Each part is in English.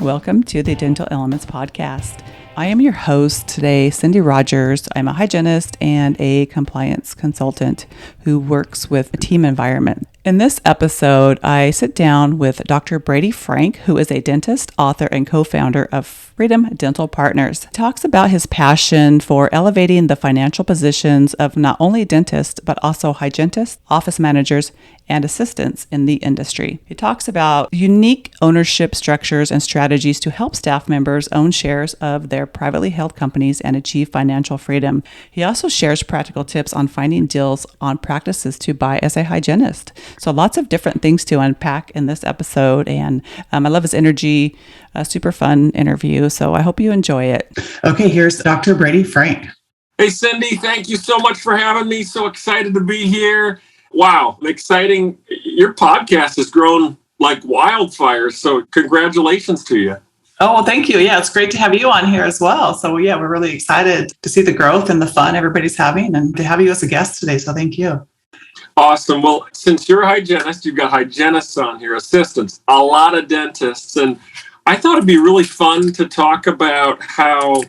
Welcome to the Dental Elements Podcast. I am your host today, Cindy Rogers. I'm a hygienist and a compliance consultant who works with a team environment. In this episode, I sit down with Dr. Brady Frank, who is a dentist, author, and co-founder of Freedom Dental Partners. He talks about his passion for elevating the financial positions of not only dentists, but also hygienists, office managers, and assistants in the industry. He talks about unique ownership structures and strategies to help staff members own shares of their privately held companies and achieve financial freedom. He also shares practical tips on finding deals on practices to buy as a hygienist. So lots of different things to unpack in this episode. And I love his energy, a super fun interview. So I hope you enjoy it. Okay, here's Dr. Brady Frank. Hey, Cindy, thank you so much for having me. So excited to be here. Wow, exciting. Your podcast has grown like wildfire. So congratulations to you. Oh, well, thank you. Yeah, it's great to have you on here as well. So yeah, we're really excited to see the growth and the fun everybody's having and to have you as a guest today. So thank you. Awesome. Well, since you're a hygienist, you've got hygienists on here, assistants, a lot of dentists. And I thought it'd be really fun to talk about how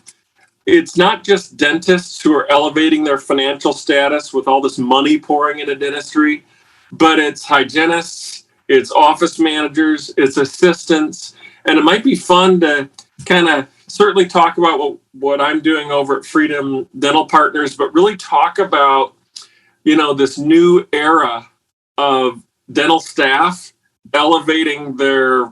it's not just dentists who are elevating their financial status with all this money pouring into dentistry, but it's hygienists, it's office managers, it's assistants. And it might be fun to kind of certainly talk about what I'm doing over at Freedom Dental Partners, but really talk about, this new era of dental staff elevating their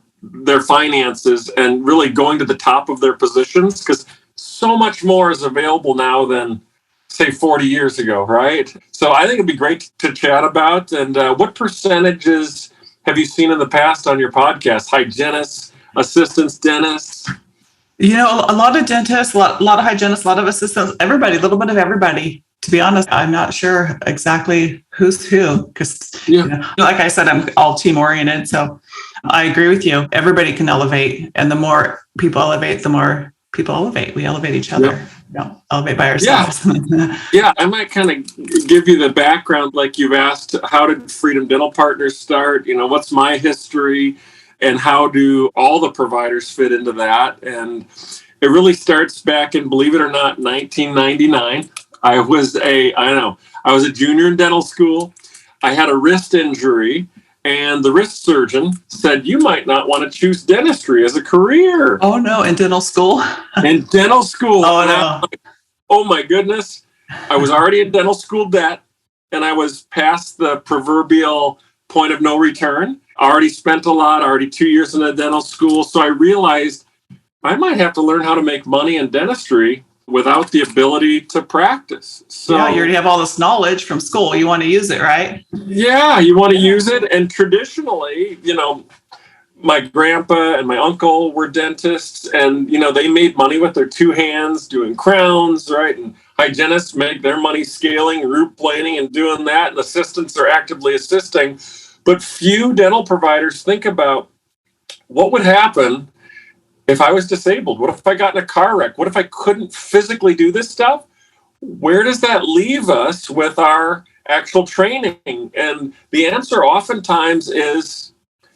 finances and really going to the top of their positions, because so much more is available now than, say, 40 years ago, right? So I think it'd be great to chat about. And what percentages have you seen in the past on your podcast? Hygienists, assistants, dentists? A lot of dentists, a lot of hygienists, a lot of assistants, everybody, a little bit of everybody. To be honest, I'm not sure exactly who's who because, like I said, I'm all team oriented. So I agree with you. Everybody can elevate. And the more people elevate, the more people elevate. We elevate each other. Yep. We don't elevate by ourselves. Yeah, I might kind of give you the background like you've asked. How did Freedom Dental Partners start? What's my history? And how do all the providers fit into that? And it really starts back in, believe it or not, 1999. I was a junior in dental school. I had a wrist injury, and the wrist surgeon said, you might not want to choose dentistry as a career. Oh, no, in dental school? In dental school. Oh, no. Oh, my goodness. I was already in dental school debt, and I was past the proverbial point of no return. I already spent a lot, already 2 years in a dental school. So I realized I might have to learn how to make money in dentistry without the ability to practice. So yeah, you already have all this knowledge from school. You want to use it, right? Yeah, you want to use it. And traditionally, my grandpa and my uncle were dentists, and, they made money with their two hands doing crowns, right? And hygienists make their money scaling, root planing, and doing that. And assistants are actively assisting. But few dental providers think about what would happen if I was disabled. What if I got in a car wreck? What if I couldn't physically do this stuff? Where does that leave us with our actual training? And the answer oftentimes is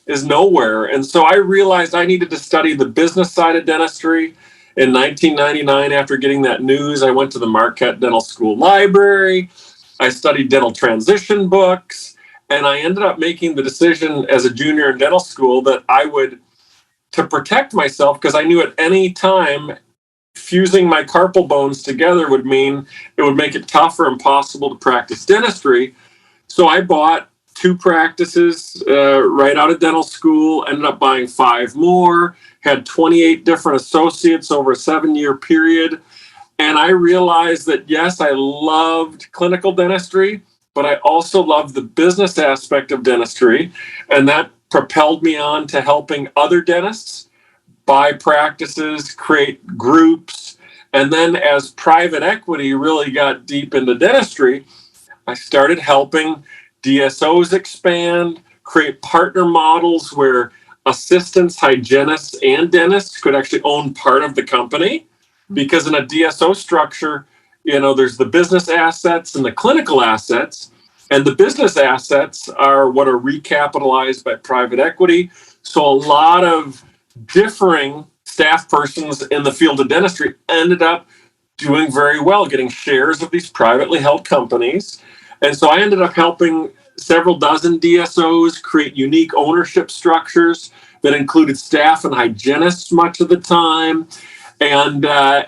nowhere. And so I realized I needed to study the business side of dentistry. In 1999, after getting that news, I went to the Marquette Dental School Library. I studied dental transition books. And I ended up making the decision as a junior in dental school that I would, to protect myself, because I knew at any time fusing my carpal bones together would mean it would make it tough or impossible to practice dentistry. So I bought 2 practices right out of dental school, ended up buying 5 more, had 28 different associates over a 7-year period. And I realized that, yes, I loved clinical dentistry, but I also loved the business aspect of dentistry. And that propelled me on to helping other dentists buy practices, create groups. And then as private equity really got deep into dentistry, I started helping DSOs expand, create partner models where assistants, hygienists, and dentists could actually own part of the company. Because in a DSO structure, there's the business assets and the clinical assets. And the business assets are what are recapitalized by private equity. So a lot of differing staff persons in the field of dentistry ended up doing very well, getting shares of these privately held companies. And so I ended up helping several dozen DSOs create unique ownership structures that included staff and hygienists much of the time, and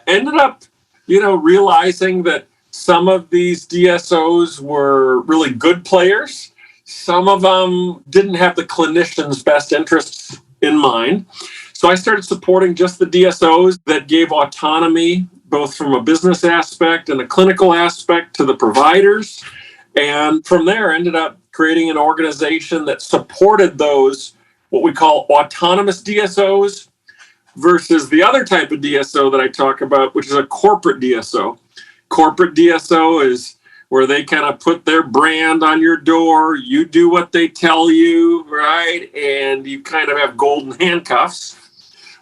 ended up, realizing that some of these DSOs were really good players. Some of them didn't have the clinician's best interests in mind. So I started supporting just the DSOs that gave autonomy, both from a business aspect and a clinical aspect, to the providers. And from there, ended up creating an organization that supported those, what we call autonomous DSOs, versus the other type of DSO that I talk about, which is a corporate DSO. Corporate DSO is where they kind of put their brand on your door. You do what they tell you, right? And you kind of have golden handcuffs.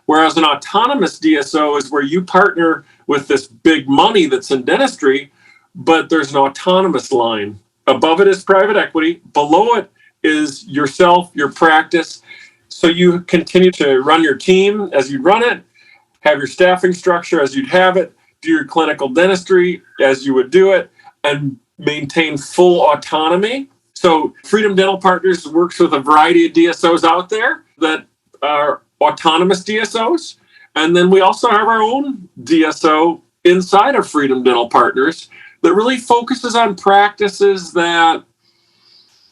Whereas an autonomous DSO is where you partner with this big money that's in dentistry, but there's an autonomous line. Above it is private equity. Below it is yourself, your practice. So you continue to run your team as you run it, have your staffing structure as you'd have it, do your clinical dentistry as you would do it, and maintain full autonomy. So Freedom Dental Partners works with a variety of DSOs out there that are autonomous DSOs. And then we also have our own DSO inside of Freedom Dental Partners that really focuses on practices that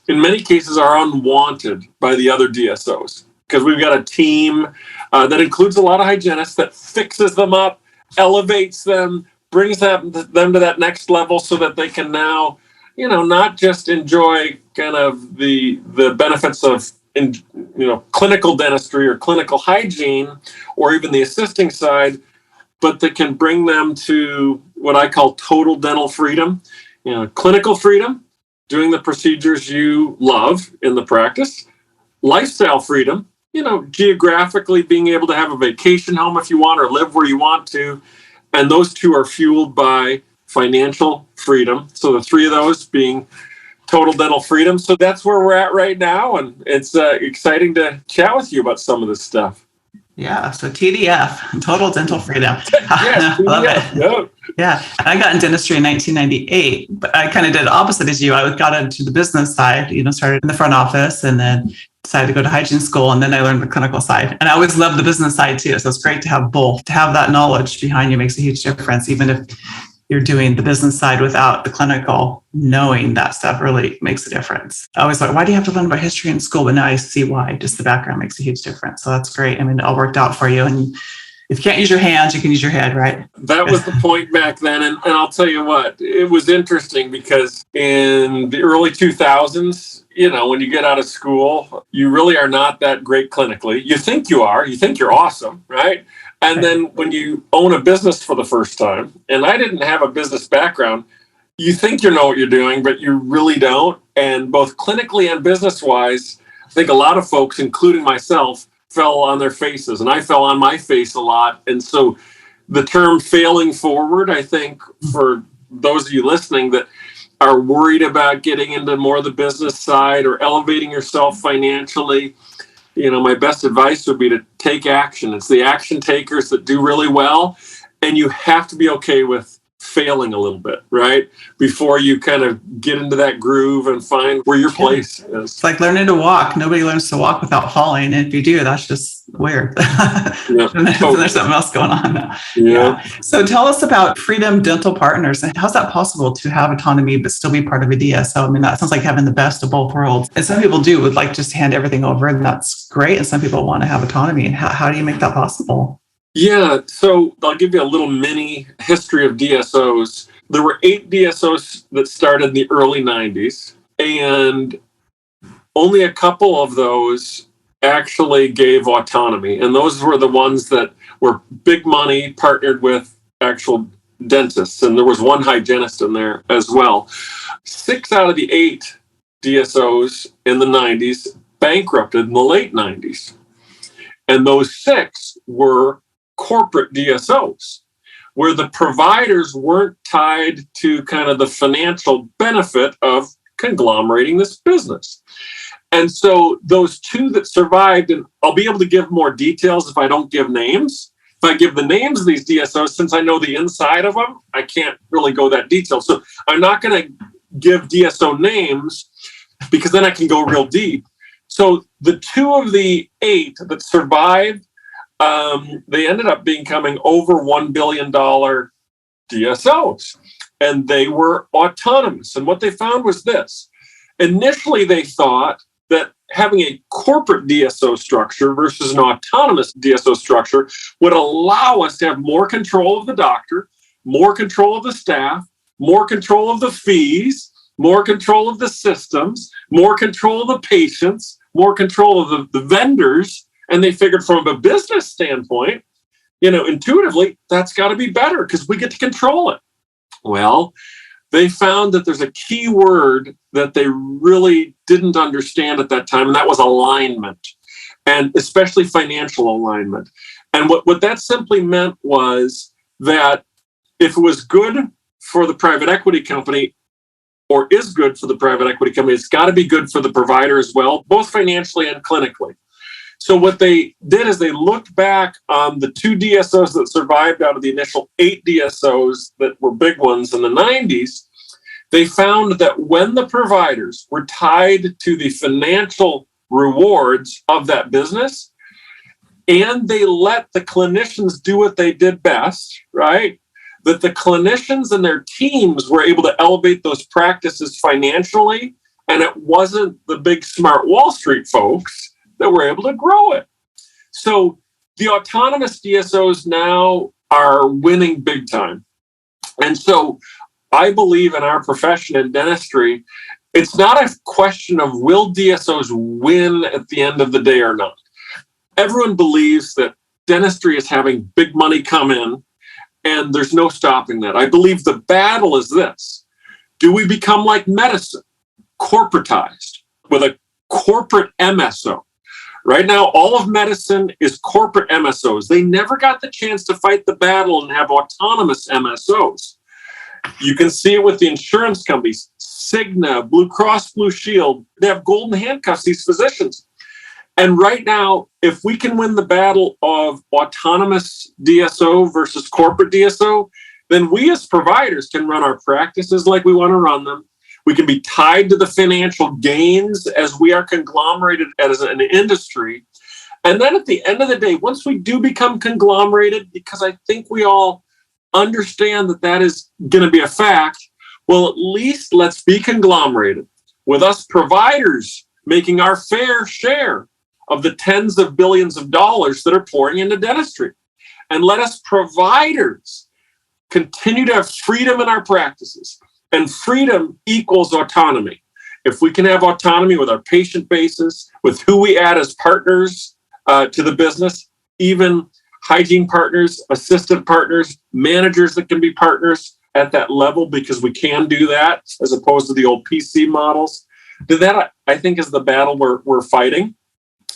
in many cases are unwanted by the other DSOs. Because we've got a team that includes a lot of hygienists that fixes them up, elevates them, brings them to that next level so that they can now, not just enjoy kind of the benefits of clinical dentistry or clinical hygiene, or even the assisting side, but that can bring them to what I call total dental freedom, clinical freedom, doing the procedures you love in the practice, lifestyle freedom, geographically being able to have a vacation home if you want or live where you want to. And those two are fueled by financial freedom. So the three of those being total dental freedom. So that's where we're at right now. And it's exciting to chat with you about some of this stuff. Yeah. So TDF, total dental freedom. Yes, I love it. Yeah. I got in dentistry in 1998, but I kind of did the opposite as you. I got into the business side, started in the front office and then decided to go to hygiene school. And then I learned the clinical side. And I always loved the business side too. So it's great to have both. To have that knowledge behind you makes a huge difference, even if you're doing the business side without the clinical. Knowing that stuff really makes a difference. I always thought, why do you have to learn about history in school? But now I see why. Just the background makes a huge difference. So that's great. I mean, it all worked out for you. And if you can't use your hands, you can use your head, right? That was the point back then. And I'll tell you what, it was interesting because in the early 2000s, when you get out of school, you really are not that great clinically. You think you are. You think you're awesome, right? And then when you own a business for the first time, and I didn't have a business background, you think you know what you're doing, but you really don't. And both clinically and business-wise, I think a lot of folks, including myself, fell on their faces, and I fell on my face a lot. And so the term failing forward, I think for those of you listening that are worried about getting into more of the business side or elevating yourself financially, my best advice would be to take action. It's the action takers that do really well. And you have to be okay with failing a little bit, right? Before you kind of get into that groove and find where your place is. It's like learning to walk. Nobody learns to walk without falling. And if you do, that's just weird. Yeah. There's something else going on now. Yeah. So tell us about Freedom Dental Partners. And how's that possible to have autonomy but still be part of a DSO? I mean, that sounds like having the best of both worlds. And some people would like just hand everything over, and that's great. And some people want to have autonomy. And how do you make that possible? Yeah, so I'll give you a little mini history of DSOs. There were 8 DSOs that started in the early 90s, and only a couple of those actually gave autonomy. And those were the ones that were big money, partnered with actual dentists. And there was one hygienist in there as well. 6 out of the 8 DSOs in the 90s bankrupted in the late 90s. And those 6 were corporate DSOs, where the providers weren't tied to kind of the financial benefit of conglomerating this business. And so those 2 that survived, and I'll be able to give more details if I don't give names, if I give the names of these DSOs, since I know the inside of them, I can't really go that detailed. So I'm not going to give DSO names because then I can go real deep. So the 2 of the 8 that survived, they ended up becoming over $1 billion DSOs, and they were autonomous. And what they found was this. Initially, they thought that having a corporate DSO structure versus an autonomous DSO structure would allow us to have more control of the doctor, more control of the staff, more control of the fees, more control of the systems, more control of the patients, more control of the vendors. And they figured from a business standpoint, intuitively, that's got to be better because we get to control it. Well, they found that there's a key word that they really didn't understand at that time, and that was alignment, and especially financial alignment. And what that simply meant was that if it was good for the private equity company, or is good for the private equity company, it's got to be good for the provider as well, both financially and clinically. So what they did is they looked back on the 2 DSOs that survived out of the initial 8 DSOs that were big ones in the 90s. They found that when the providers were tied to the financial rewards of that business, and they let the clinicians do what they did best, right? That the clinicians and their teams were able to elevate those practices financially, and it wasn't the big smart Wall Street folks that were able to grow it. So the autonomous DSOs now are winning big time. And so I believe in our profession in dentistry, it's not a question of will DSOs win at the end of the day or not. Everyone believes that dentistry is having big money come in, and there's no stopping that. I believe the battle is this. Do we become like medicine, corporatized, with a corporate MSO? Right now, all of medicine is corporate MSOs. They never got the chance to fight the battle and have autonomous MSOs. You can see it with the insurance companies, Cigna, Blue Cross Blue Shield. They have golden handcuffs, these physicians. And right now, if we can win the battle of autonomous DSO versus corporate DSO, then we as providers can run our practices like we want to run them. We can be tied to the financial gains as we are conglomerated as an industry. And then at the end of the day, once we do become conglomerated, because I think we all understand that that is going to be a fact, well, at least let's be conglomerated with us providers making our fair share of the tens of billions of dollars that are pouring into dentistry. And let us providers continue to have freedom in our practices. And freedom equals autonomy. If we can have autonomy with our patient basis, with who we add as partners to the business, even hygiene partners, assistant partners, managers that can be partners at that level, because we can do that as opposed to the old PC models. That, I think, is the battle we're fighting.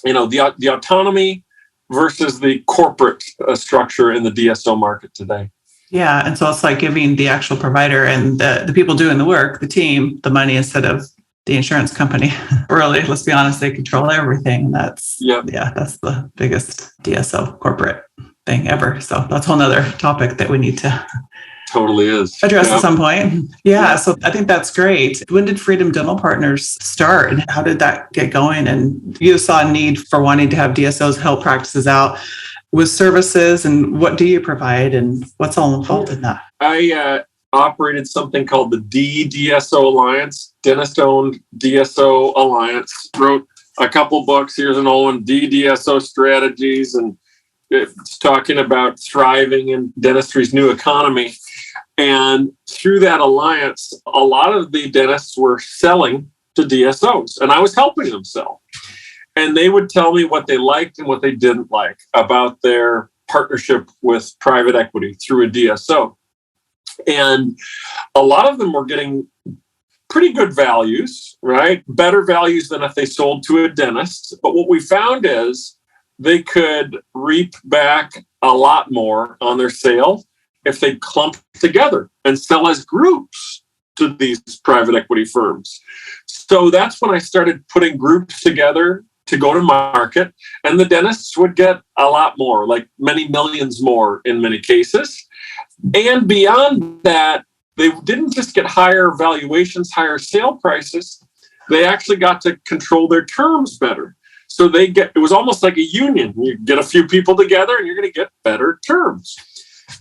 The autonomy versus the corporate structure in the DSO market today. Yeah. And so it's like giving the actual provider and the people doing the work, the team, the money instead of the insurance company. Really, let's be honest, they control everything. That's the biggest DSO corporate thing ever. So that's a whole nother topic that we need to totally is address at some point. Yeah. So I think that's great. When did Freedom Dental Partners start? How did that get going? And you saw a need for wanting to have DSOs help practices out with services, and what do you provide, and what's all involved in that? I operated something called the DDSO Alliance, Dentist-Owned DSO Alliance. Wrote a couple books. Here's an old one, DDSO Strategies, and it's talking about thriving in dentistry's new economy. And through that alliance, a lot of the dentists were selling to DSOs, and I was helping them sell. And they would tell me what they liked and what they didn't like about their partnership with private equity through a DSO. And a lot of them were getting pretty good values, right? Better values than if they sold to a dentist. But what we found is they could reap back a lot more on their sale if they clump together and sell as groups to these private equity firms. So that's when I started putting groups together to go to market, and the dentists would get a lot more, like many millions more in many cases. And beyond that, they didn't just get higher valuations, higher sale prices. They actually got to control their terms better. So it was almost like a union. You get a few people together and you're going to get better terms.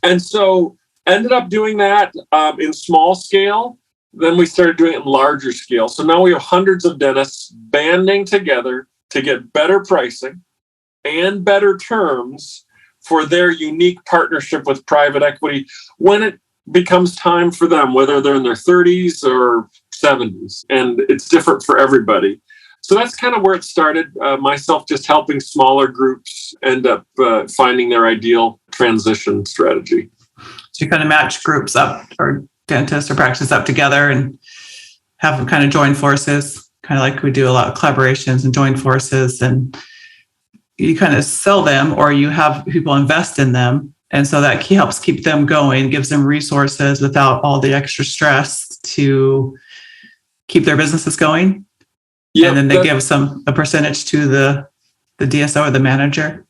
And so ended up doing that in small scale. Then we started doing it in larger scale. So now we have hundreds of dentists banding together to get better pricing and better terms for their unique partnership with private equity when it becomes time for them, whether they're in their 30s or 70s. And it's different for everybody. So that's kind of where it started. Myself just helping smaller groups end up finding their ideal transition strategy. So you kind of match groups up, or dentists or practices up together, and have them kind of join forces, kind of like we do a lot of collaborations and join forces, and you kind of sell them, or you have people invest in them. And so that helps keep them going, gives them resources without all the extra stress to keep their businesses going. Yeah, and then they give a percentage to the DSO or the manager.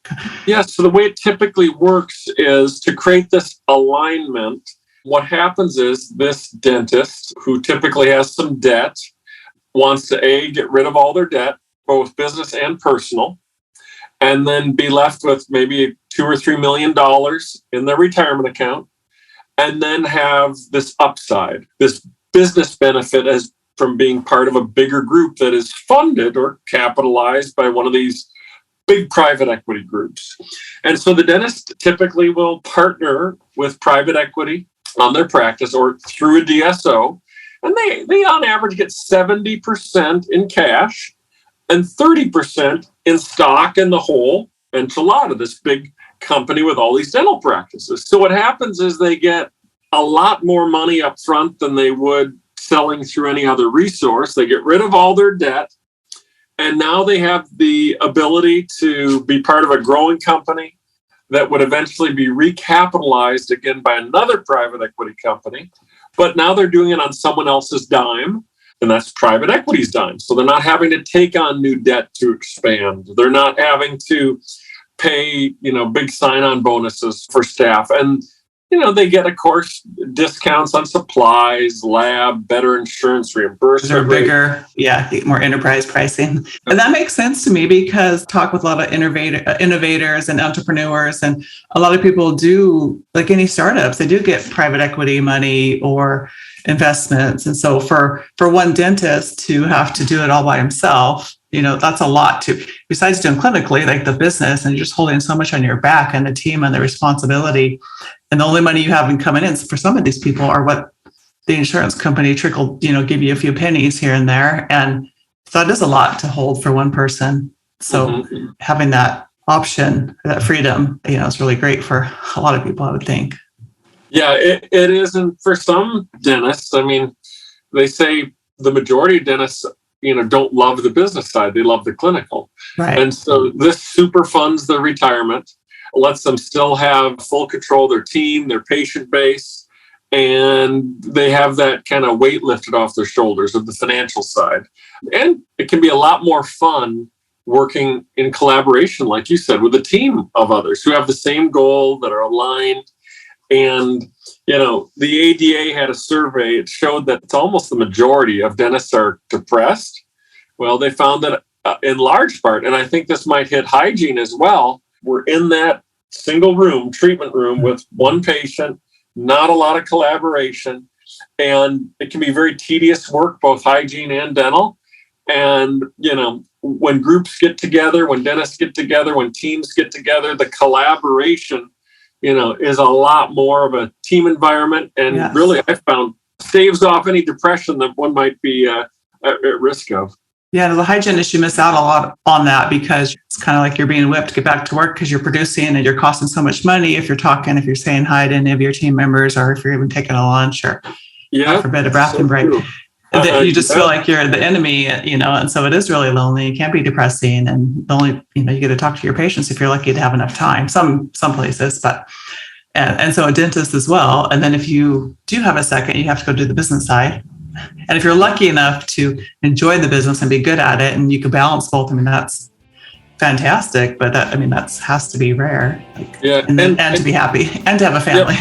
Yeah, so the way it typically works is to create this alignment. What happens is this dentist, who typically has some debt, wants to get rid of all their debt, both business and personal, and then be left with maybe $2 or $3 million in their retirement account, and then have this upside, this business benefit as from being part of a bigger group that is funded or capitalized by one of these big private equity groups. And so the dentist typically will partner with private equity on their practice or through a DSO. And they on average get 70% in cash and 30% in stock in the whole enchilada, this big company with all these dental practices. So what happens is they get a lot more money up front than they would selling through any other resource. They get rid of all their debt. And now they have the ability to be part of a growing company that would eventually be recapitalized again by another private equity company. But now they're doing it on someone else's dime, and that's private equity's dime. So they're not having to take on new debt to expand. They're not having to pay, big sign-on bonuses for staff. And they get, of course, discounts on supplies, lab, better insurance reimbursement. They're bigger, more enterprise pricing. And that makes sense to me because I talk with a lot of innovators and entrepreneurs, and a lot of people do, like any startups, they do get private equity money or investments. And so for one dentist to have to do it all by himself, that's a lot too. Besides doing clinically, like the business, and you're just holding so much on your back and the team and the responsibility. And the only money you have in coming in for some of these people are what the insurance company give you a few pennies here and there. And so it is a lot to hold for one person. So having that option, that freedom, is really great for a lot of people, I would think. Yeah, it is. And for some dentists, they say the majority of dentists, don't love the business side. They love the clinical. Right. And so this super funds their retirement, lets them still have full control of their team, their patient base, and they have that kind of weight lifted off their shoulders of the financial side. And it can be a lot more fun working in collaboration, like you said, with a team of others who have the same goal, that are aligned. And, the ADA had a survey. It showed that it's almost the majority of dentists are depressed. Well, they found that in large part, and I think this might hit hygiene as well, we're in that single room, treatment room with one patient, not a lot of collaboration. And it can be very tedious work, both hygiene and dental. And, when groups get together, when dentists get together, when teams get together, the collaboration is a lot more of a team environment. And really, I found staves off any depression that one might be at risk of. Yeah, as a hygienist, you miss out a lot on that because it's kind of like you're being whipped to get back to work because you're producing and you're costing so much money if you're saying hi to any of your team members, or if you're even taking a lunch, or God forbid, a bathroom break. That you just feel like you're the enemy, and so it is really lonely. It can be depressing, and the only, you get to talk to your patients if you're lucky to have enough time. Some places, but and so a dentist as well. And then if you do have a second, you have to go do the business side. And if you're lucky enough to enjoy the business and be good at it, and you can balance both, that's fantastic, but that has to be rare. Yeah, and to be happy and to have a family.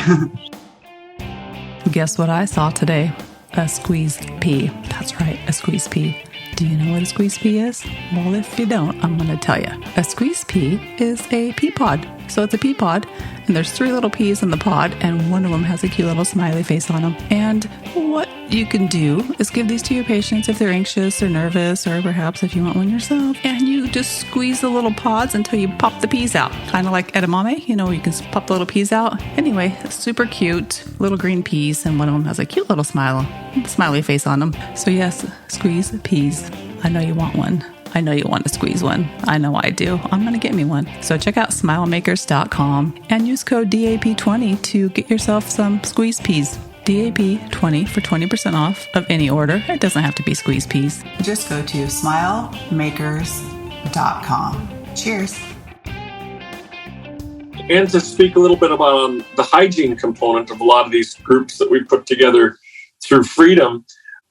Guess what I saw today? A squeezed pea. That's right, a squeezed pea. Do you know what a squeezed pea is? Well, if you don't, I'm going to tell you. A squeezed pea is a pea pod. So it's a pea pod, and there's 3 little peas in the pod, and one of them has a cute little smiley face on them. And what you can do is give these to your patients if they're anxious or nervous, or perhaps if you want one yourself. And you just squeeze the little pods until you pop the peas out. Kind of like edamame, you can pop the little peas out. Anyway, super cute little green peas, and one of them has a cute little smiley face on them. So yes, squeeze peas. I know you want one. I know you want to squeeze one. I know I do. I'm going to get me one. So check out smilemakers.com and use code DAP20 to get yourself some squeeze peas. DAP20 for 20% off of any order. It doesn't have to be squeeze peas. Just go to smilemakers.com. Cheers. And to speak a little bit about the hygiene component of a lot of these groups that we put together through Freedom,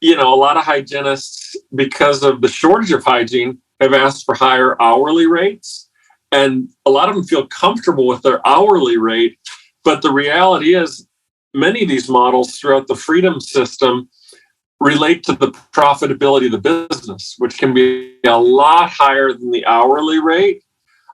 a lot of hygienists, because of the shortage of hygiene, have asked for higher hourly rates. And a lot of them feel comfortable with their hourly rate. But the reality is, many of these models throughout the Freedom system relate to the profitability of the business, which can be a lot higher than the hourly rate.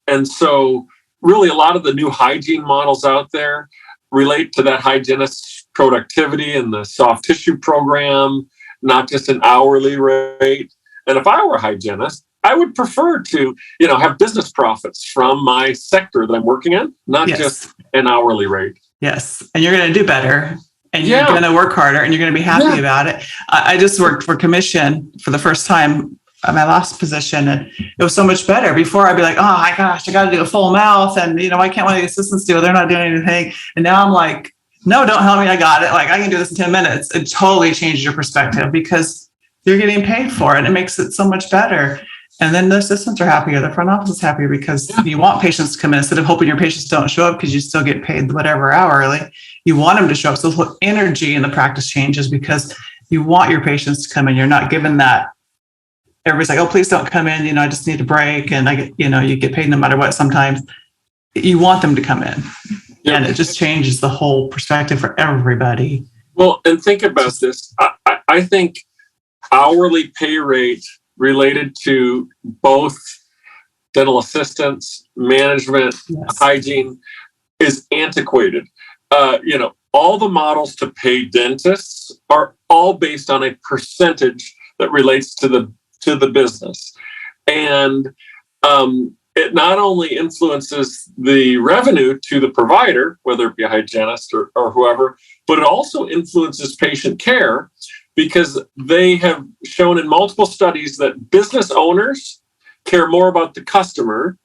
And so really a lot of the new hygiene models out there relate to that hygienist's productivity and the soft tissue program, not just an hourly rate. And if I were a hygienist, I would prefer to, have business profits from my sector that I'm working in, not just an hourly rate. Yes. And you're going to do better, and you're going to work harder, and you're going to be happy about it. I just worked for commission for the first time at my last position, and it was so much better. Before I'd be like, oh my gosh, I got to do a full mouth. And, why can't one of the assistants do it? They're not doing anything. And now I'm like, no, don't help me. I got it. Like, I can do this in 10 minutes. It totally changes your perspective because you're getting paid for it. It makes it so much better. And then the assistants are happier. The front office is happier because you want patients to come in instead of hoping your patients don't show up because you still get paid whatever hourly. You want them to show up. So the energy in the practice changes because you want your patients to come in. You're not given that. Everybody's like, oh, please don't come in. I just need a break. And you get paid no matter what sometimes. You want them to come in. Yep. And it just changes the whole perspective for everybody. Well, and think about this. I think hourly pay rate related to both dental assistants, management, hygiene is antiquated. All the models to pay dentists are all based on a percentage that relates to the business. And it not only influences the revenue to the provider, whether it be a hygienist or whoever, but it also influences patient care because they have shown in multiple studies that business owners care more about the customer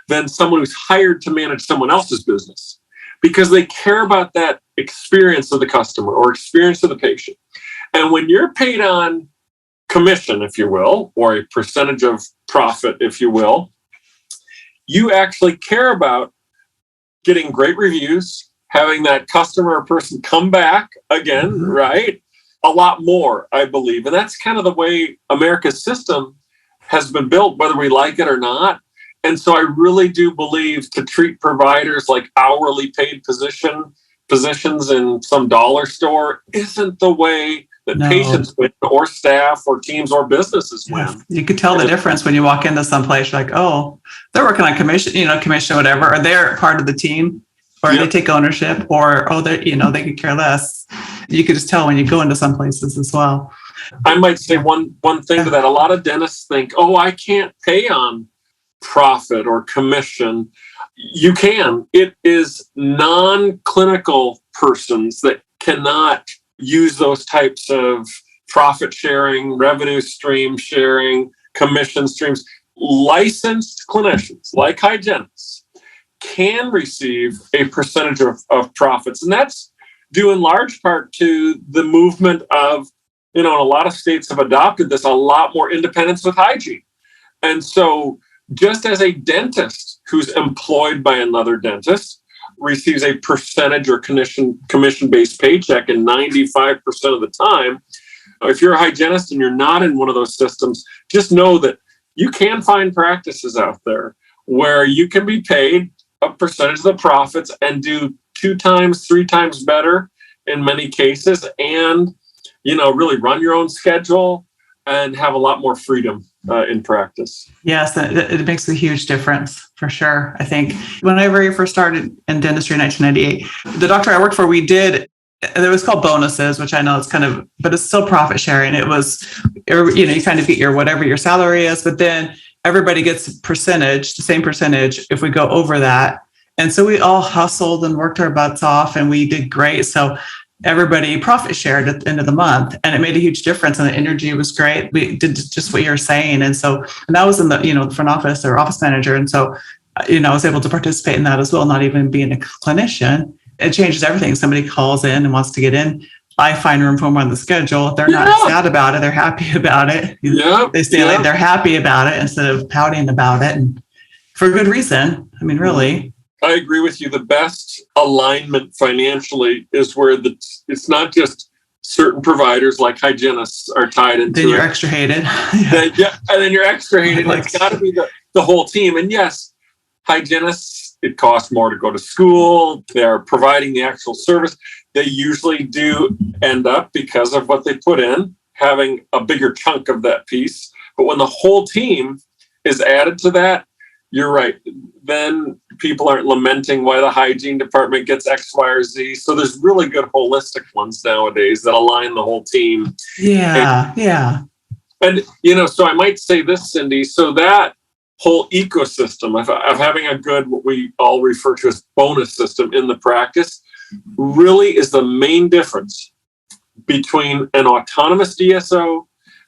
than someone who's hired to manage someone else's business because they care about that experience of the customer or experience of the patient. And when you're paid on commission, if you will, or a percentage of profit, if you will, you actually care about getting great reviews, having that customer or person come back again, right? A lot more, I believe. And that's kind of the way America's system has been built, whether we like it or not. And so I really do believe to treat providers like hourly paid positions in some dollar store isn't the way that patients win or staff or teams or businesses win. Yeah. You could tell the difference when you walk into some place, like, oh, they're working on commission, whatever, or they're part of the team, or they take ownership, or, oh, they they could care less. You could just tell when you go into some places as well. I might say one thing to that. A lot of dentists think, oh, I can't pay on profit or commission. You can. It is non-clinical persons that cannot use those types of profit sharing, revenue stream sharing, commission streams. Licensed clinicians, like hygienists, can receive a percentage of profits. And that's due in large part to the movement of, and a lot of states have adopted this, a lot more independence with hygiene. And so just as a dentist who's employed by another dentist receives a percentage or commission-based paycheck in 95% of the time, if you're a hygienist and you're not in one of those systems, just know that you can find practices out there where you can be paid a percentage of the profits and do 2 times, 3 times better in many cases, and really run your own schedule and have a lot more freedom in practice. Yes, it makes a huge difference for sure. I think when I very first started in dentistry in 1998, the doctor I worked for, it was called bonuses, which I know it's but it's still profit sharing. It was, you kind of get whatever your salary is, but then everybody gets the same percentage if we go over that. And so we all hustled and worked our butts off and we did great. So everybody profit shared at the end of the month, and it made a huge difference. And the energy was great. We did just what you're saying. And that was in the, front office or office manager. And so, I was able to participate in that as well, not even being a clinician. It changes everything. Somebody calls in and wants to get in. I find room for them on the schedule. If they're not sad about it, they're happy about it. They stay late, they're happy about it instead of pouting about it, and for good reason. I mean, really. I agree with you. The best alignment financially is where it's not just certain providers like hygienists are tied into. Then you're extra hated. And then you're extra hated. It's got to be the whole team. And yes, hygienists, it costs more to go to school. They're providing the actual service. They usually do end up, because of what they put in, having a bigger chunk of that piece. But when the whole team is added to that, you're right. Then people aren't lamenting why the hygiene department gets X, Y, or Z. So there's really good holistic ones nowadays that align the whole team. Yeah. And, so I might say this, Cindy, so that whole ecosystem of having a good, what we all refer to as bonus system in the practice, really is the main difference between an autonomous DSO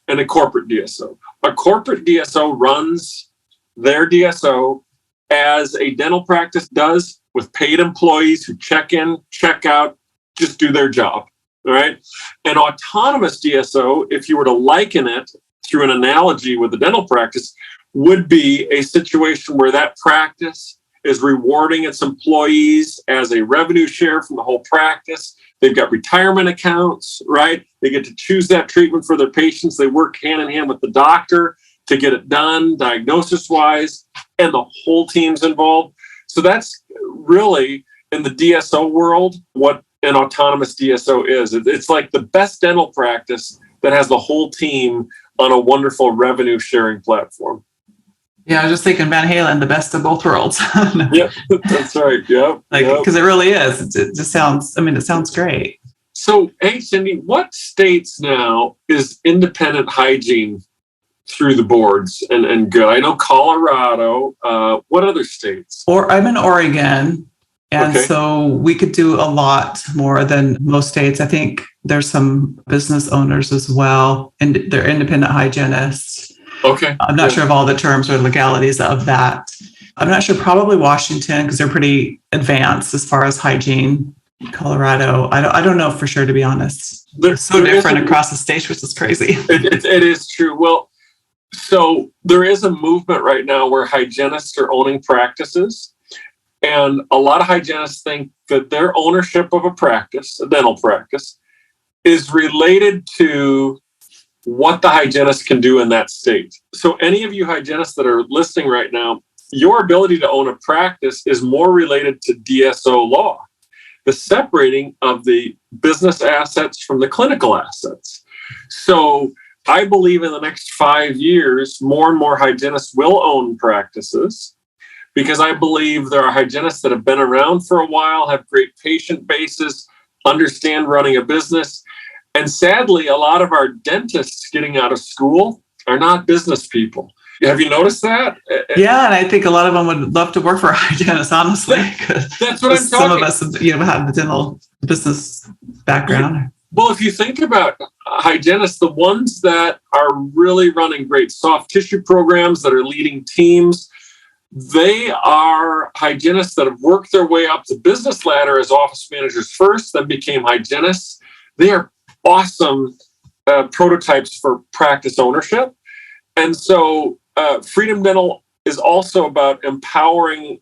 and a corporate DSO. A corporate DSO runs their DSO as a dental practice does, with paid employees who check in, check out, just do their job. All right. An autonomous DSO, if you were to liken it through an analogy with the dental practice, would be a situation where that practice is rewarding its employees as a revenue share from the whole practice. They've got retirement accounts, right? They get to choose that treatment for their patients. They work hand in hand with the doctor to get it done, diagnosis-wise, and the whole team's involved. So that's really, in the DSO world, what an autonomous DSO is. It's like the best dental practice that has the whole team on a wonderful revenue-sharing platform. Yeah, I was just thinking Van Halen, the best of both worlds. Yep, that's right. Yeah, because it really is. It just sounds. It sounds great. So, hey, Cindy, what states now is independent hygiene through the boards and good? I know Colorado. What other states? I'm in Oregon, and so we could do a lot more than most states. I think there's some business owners as well, and they're independent hygienists. Okay. I'm not sure of all the terms or legalities of that. I'm not sure, probably Washington, because they're pretty advanced as far as hygiene. Colorado, I don't know for sure, to be honest. They're so different across the states, which is crazy. It is true. Well, so there is a movement right now where hygienists are owning practices. And a lot of hygienists think that their ownership of a practice, a dental practice, is related to what the hygienist can do in that state. So any of you hygienists that are listening right now, your ability to own a practice is more related to DSO law, the separating of the business assets from the clinical assets. So I believe in the next 5 years, more and more hygienists will own practices, because I believe there are hygienists that have been around for a while, have great patient bases, understand running a business. And sadly, a lot of our dentists getting out of school are not business people. Have you noticed that? Yeah, and I think a lot of them would love to work for a hygienist, honestly. That's what I'm talking. Some of us, have the dental business background. Well, if you think about hygienists, the ones that are really running great soft tissue programs, that are leading teams, they are hygienists that have worked their way up the business ladder as office managers first, then became hygienists. They are awesome prototypes for practice ownership. And so Freedom Dental is also about empowering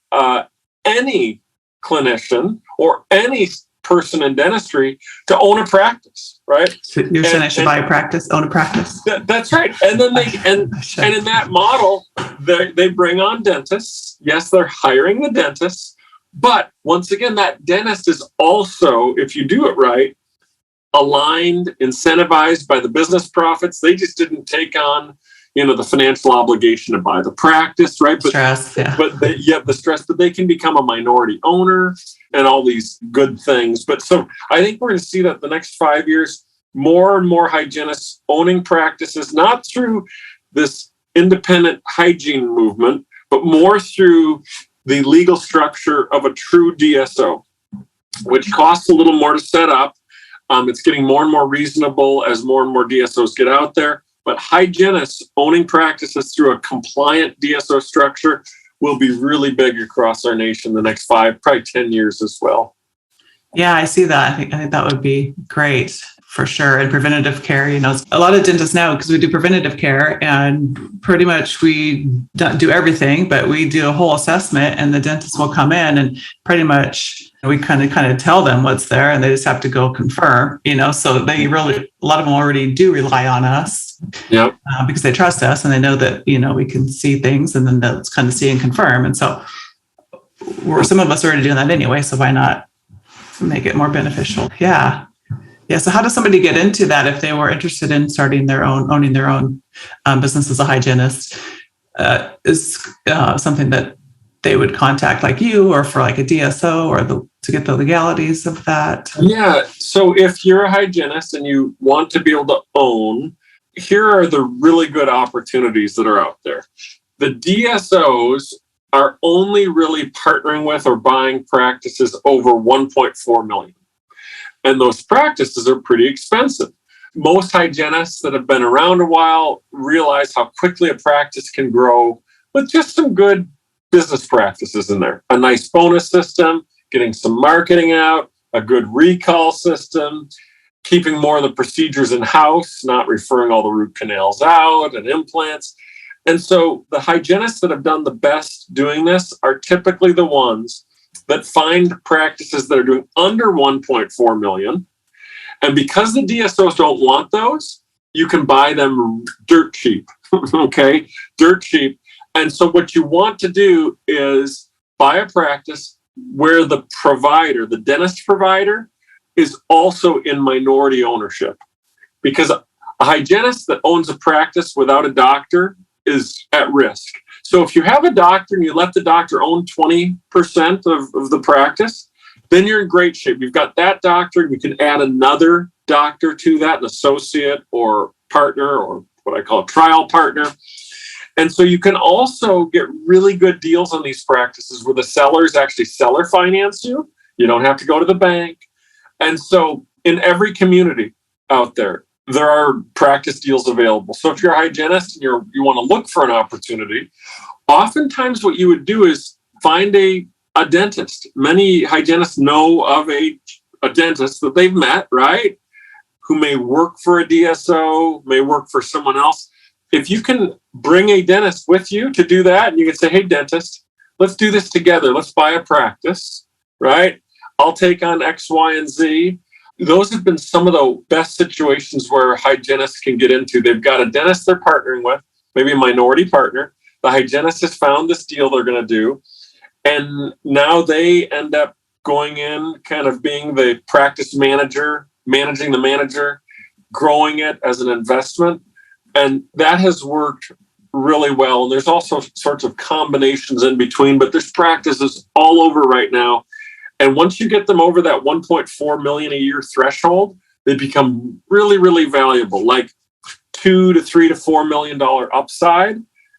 any clinician or any person in dentistry to own a practice, right? So you're saying I should buy a practice, own a practice? That's right. And then and in that model, they bring on dentists. Yes, they're hiring the dentists. But once again, that dentist is also, if you do it right, aligned, incentivized by the business profits. They just didn't take on, the financial obligation to buy the practice, right? But stress, yeah. But the stress, but they can become a minority owner and all these good things. But so I think we're going to see that the next 5 years, more and more hygienists owning practices, not through this independent hygiene movement, but more through the legal structure of a true DSO, which costs a little more to set up. It's getting more and more reasonable as more and more DSOs get out there. But hygienists owning practices through a compliant DSO structure will be really big across our nation the next 5, probably 10 years as well. Yeah, I see that. I think that would be great for sure. And preventative care, a lot of dentists now, because we do preventative care and pretty much we don't do everything, but we do a whole assessment and the dentist will come in and pretty much we kind of tell them what's there and they just have to go confirm, so they really, a lot of them already do rely on us. Yep. Because they trust us and they know that, we can see things and then they'll kind of see and confirm. And so some of us are already doing that anyway. So why not make it more beneficial? Yeah. Yeah. So how does somebody get into that if they were interested in owning their own business as a hygienist? Is something that they would contact like you or for like a DSO or to get the legalities of that? Yeah. So if you're a hygienist and you want to be able to own, here are the really good opportunities that are out there. The DSOs are only really partnering with or buying practices over 1.4 million. And those practices are pretty expensive. Most hygienists that have been around a while realize how quickly a practice can grow with just some good business practices in there. A nice bonus system, getting some marketing out, a good recall system, keeping more of the procedures in-house, not referring all the root canals out and implants. And so the hygienists that have done the best doing this are typically the ones that find practices that are doing under 1.4 million. And because the DSOs don't want those, you can buy them dirt cheap, okay? Dirt cheap. And so what you want to do is buy a practice where the provider, the dentist provider, is also in minority ownership. Because a hygienist that owns a practice without a doctor is at risk. So if you have a doctor and you let the doctor own 20% of the practice, then you're in great shape. You've got that doctor, you can add another doctor to that, an associate or partner or what I call a trial partner. And so you can also get really good deals on these practices where the sellers actually seller finance you. You don't have to go to the bank. And so in every community out there, there are practice deals available. So if you're a hygienist and you want to look for an opportunity, oftentimes what you would do is find a dentist. Many hygienists know of a dentist that they've met, right? Who may work for a DSO, may work for someone else. If you can bring a dentist with you to do that, and you can say, hey, dentist, let's do this together. Let's buy a practice, right? I'll take on X, Y, and Z. Those have been some of the best situations where hygienists can get into. They've got a dentist they're partnering with, maybe a minority partner. The hygienist has found this deal they're going to do. And now they end up going in, kind of being the practice manager, managing the manager, growing it as an investment. And that has worked really well. And there's also sorts of combinations in between, but there's practices all over right now. And once you get them over that 1.4 million a year threshold, they become really, really valuable, like $2 to $3 to $4 million upside.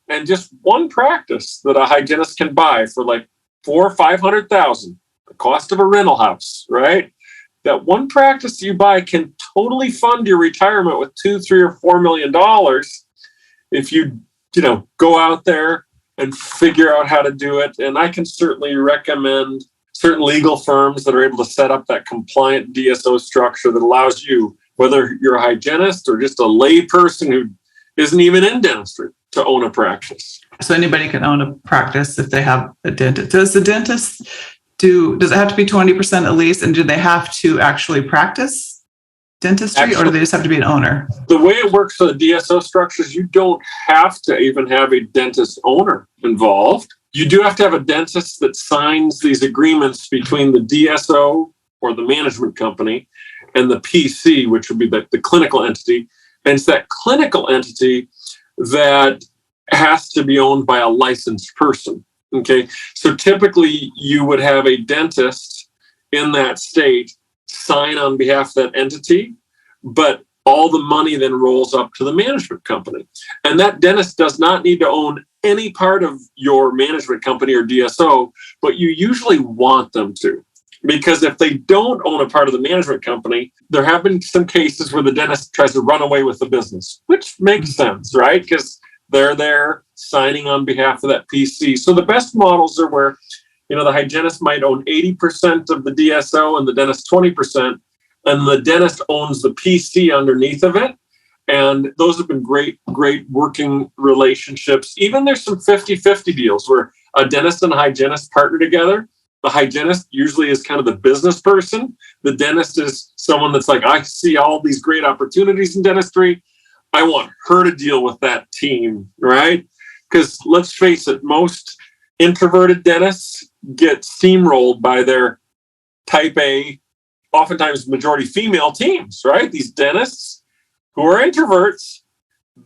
And just one practice that a hygienist can buy for like $400,000 or $500,000, the cost of a rental house, right? That one practice you buy can totally fund your retirement with $2, $3, or $4 million if you go out there and figure out how to do it. And I can certainly recommend certain legal firms that are able to set up that compliant DSO structure that allows you, whether you're a hygienist or just a lay person who isn't even in dentistry, to own a practice. So anybody can own a practice if they have a dentist. Does the dentist does it have to be 20% at least? And do they have to actually practice dentistry, or do they just have to be an owner? The way it works for the DSO structures, you don't have to even have a dentist owner involved. You do have to have a dentist that signs these agreements between the DSO or the management company and the PC, which would be the clinical entity. And it's that clinical entity that has to be owned by a licensed person. Okay. So typically you would have a dentist in that state sign on behalf of that entity, but all the money then rolls up to the management company. And that dentist does not need to own any part of your management company or DSO, but you usually want them to. Because if they don't own a part of the management company, there have been some cases where the dentist tries to run away with the business, which makes sense, right? Because they're there signing on behalf of that PC. So the best models are where, the hygienist might own 80% of the DSO and the dentist 20%, and the dentist owns the PC underneath of it. And those have been great working relationships. Even there's some 50-50 deals where a dentist and a hygienist partner together. The hygienist usually is kind of the business person. The dentist is someone that's like, I see all these great opportunities in dentistry. I want her to deal with that team, right? Because let's face it, most introverted dentists get steamrolled by their type A, oftentimes majority female teams, right? These dentists who are introverts,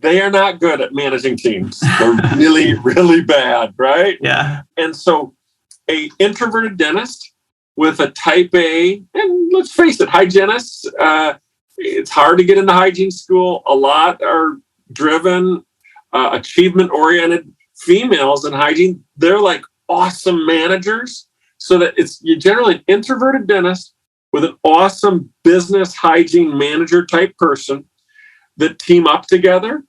they are not good at managing teams. They're really, really bad, right? Yeah. And so a introverted dentist with a type A, and let's face it, hygienists, it's hard to get into hygiene school. A lot are driven, achievement-oriented females in hygiene. They're like awesome managers. So that you're generally an introverted dentist with an awesome business hygiene manager type person that team up together.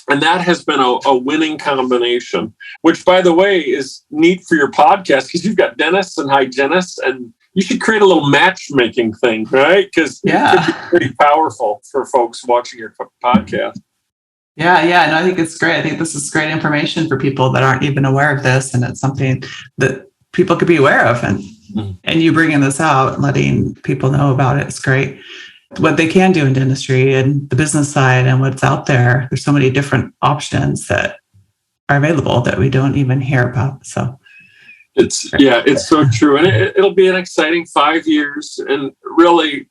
And that has been a winning combination, which, by the way, is neat for your podcast because you've got dentists and hygienists, and you should create a little matchmaking thing, right? Because it could be pretty powerful for folks watching your podcast. Yeah. No, I think it's great. I think this is great information for people that aren't even aware of this. And it's something that people could be aware of. And you bringing this out and letting people know about it is great. What they can do in dentistry and the business side and what's out there. There's so many different options that are available that we don't even hear about. So it's so true. And it'll be an exciting 5 years. And really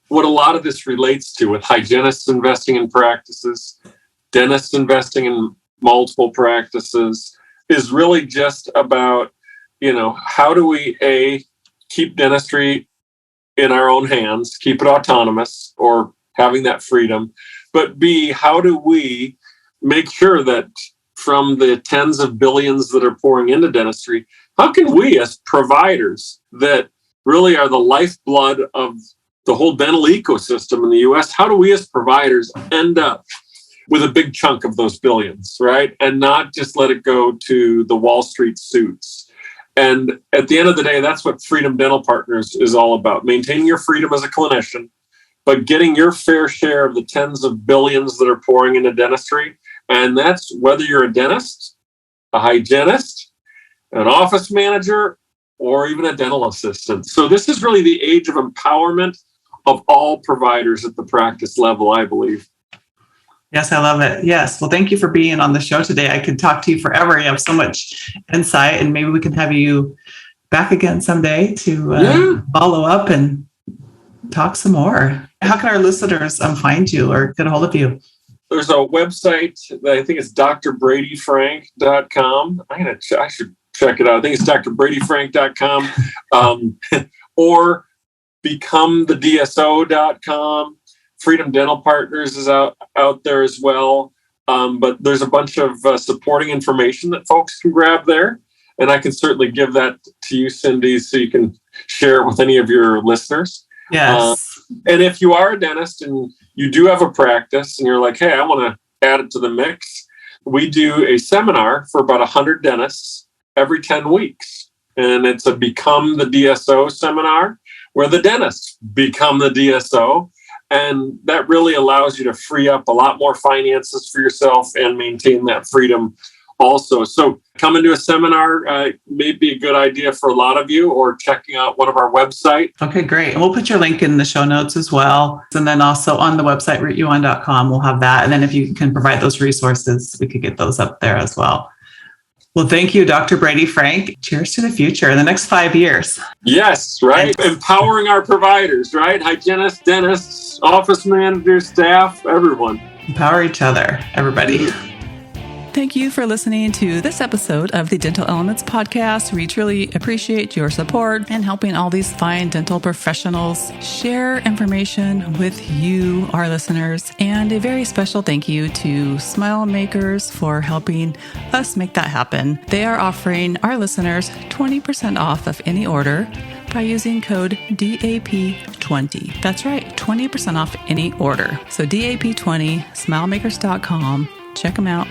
what a lot of this relates to with hygienists investing in practices, dentists investing in multiple practices is really just about, how do we, keep dentistry in our own hands, keep it autonomous or having that freedom, but B, how do we make sure that from the tens of billions that are pouring into dentistry, how can we as providers that really are the lifeblood of the whole dental ecosystem in the US, how do we as providers end up with a big chunk of those billions, right? And not just let it go to the Wall Street suits. And at the end of the day, that's what Freedom Dental Partners is all about. Maintaining your freedom as a clinician, but getting your fair share of the tens of billions that are pouring into dentistry. And that's whether you're a dentist, a hygienist, an office manager, or even a dental assistant. So this is really the age of empowerment of all providers at the practice level, I believe. Yes, I love it. Yes. Well, thank you for being on the show today. I could talk to you forever. You have so much insight, and maybe we can have you back again someday to follow up and talk some more. How can our listeners find you or get a hold of you? There's a website that I think it's drbradyfrank.com. I should check it out. I think it's drbradyfrank.com or becomethedso.com. Freedom Dental Partners is out there as well. But there's a bunch of supporting information that folks can grab there. And I can certainly give that to you, Cindy, so you can share it with any of your listeners. Yes. And if you are a dentist and you do have a practice and you're like, hey, I want to add it to the mix, we do a seminar for about 100 dentists every 10 weeks. And it's a Become the DSO Seminar where the dentists become the DSO. And that really allows you to free up a lot more finances for yourself and maintain that freedom also. So coming to a seminar may be a good idea for a lot of you, or checking out one of our websites. Okay, great. And we'll put your link in the show notes as well. And then also on the website, rootun.com, we'll have that. And then if you can provide those resources, we could get those up there as well. Well, thank you, Dr. Brady Frank. Cheers to the future in the next 5 years. Yes, right. Empowering our providers, right? Hygienists, dentists, office managers, staff, everyone. Empower each other, everybody. Thank you for listening to this episode of the Dental Elements Podcast. We truly appreciate your support and helping all these fine dental professionals share information with you, our listeners. And a very special thank you to Smile Makers for helping us make that happen. They are offering our listeners 20% off of any order by using code DAP20. That's right, 20% off any order. So DAP20, smilemakers.com. Check them out.